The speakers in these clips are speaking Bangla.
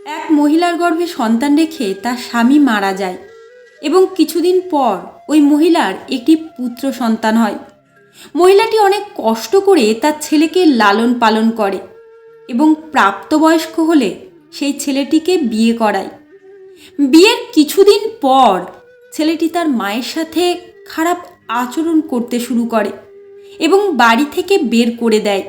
এক মহিলার গর্ভে সন্তান রেখে তার স্বামী মারা যায় এবং কিছুদিন পর ওই মহিলার একটি পুত্র সন্তান হয়। মহিলাটি অনেক কষ্ট করে তার ছেলেকে লালন পালন করে এবং প্রাপ্তবয়স্ক হলে সেই ছেলেটিকে বিয়ে করায়। বিয়ের কিছুদিন পর ছেলেটি তার মায়ের সাথে খারাপ আচরণ করতে শুরু করে এবং বাড়ি থেকে বের করে দেয়।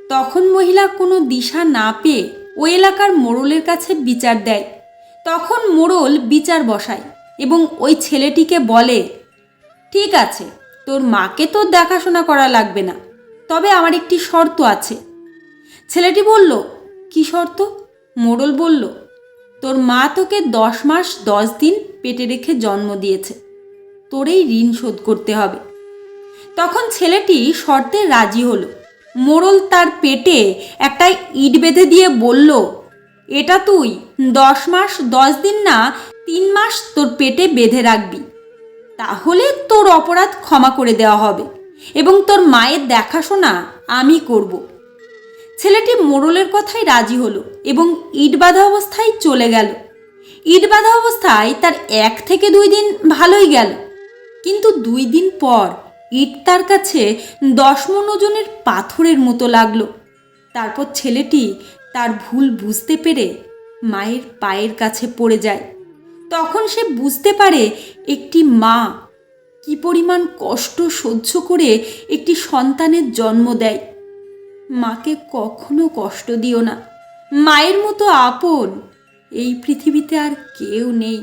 তখন মহিলা কোনো দিশা না পেয়ে ওই এলাকার মোড়লের কাছে বিচার দেয়। তখন মোড়ল বিচার বসায় এবং ওই ছেলেটিকে বলে, ঠিক আছে, তোর মাকে তোর দেখাশোনা করা লাগবে না, তবে আমার একটি শর্ত আছে। ছেলেটি বলল, কি শর্ত? মোড়ল বলল, তোর মা তোকে 10 মাস 10 দিন পেটে রেখে জন্ম দিয়েছে, তোর এই ঋণ শোধ করতে হবে। তখন ছেলেটি শর্তে রাজি হলো। মোড়ল তার পেটে একটা ইট বেঁধে দিয়ে বলল, এটা তুই 10 মাস 10 দিন না 3 মাস তোর পেটে বেঁধে রাখবি, তাহলে তোর অপরাধ ক্ষমা করে দেওয়া হবে এবং তোর মায়ের দেখাশোনা আমি করব। ছেলেটি মোড়লের কথায় রাজি হলো এবং ইট বাঁধা অবস্থায় চলে গেল। ইট বাঁধা অবস্থায় তার 1 থেকে 2 দিন ভালোই গেল, কিন্তু 2 দিন পর ইট তার কাছে 10 মণ ওজনের পাথরের মতো লাগলো। তারপর ছেলেটি তার ভুল বুঝতে পেরে মায়ের পায়ের কাছে পড়ে যায়। তখন সে বুঝতে পারে একটি মা কি পরিমাণ কষ্ট সহ্য করে একটি সন্তানের জন্ম দেয়। মাকে কখনো কষ্ট দিও না, মায়ের মতো আপন এই পৃথিবীতে আর কেউ নেই।